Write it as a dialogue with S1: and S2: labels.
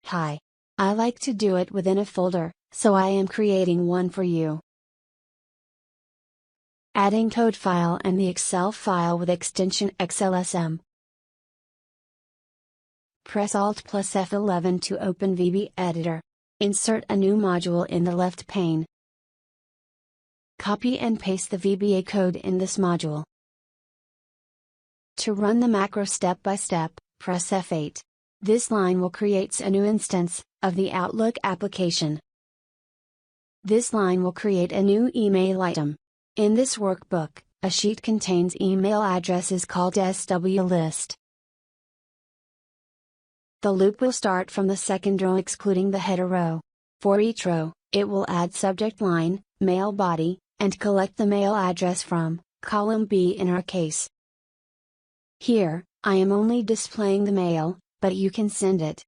S1: Hi. I like to do it within a folder, so I am creating one for you. Adding code file and the Excel file with extension xlsm. Press Alt plus F11 to open VBA editor. Insert a new module in the left pane. Copy and paste the VBA code in this module. To run the macro step by step, press F8. This line will create a new instance of the Outlook application. This line will create a new email item. In this workbook, a sheet contains email addresses called swlist. The loop will start from the second row excluding the header row. For each row, it will add subject line, mail body, and collect the mail address from column B in our case. Here, I am only displaying the mail, but you can send it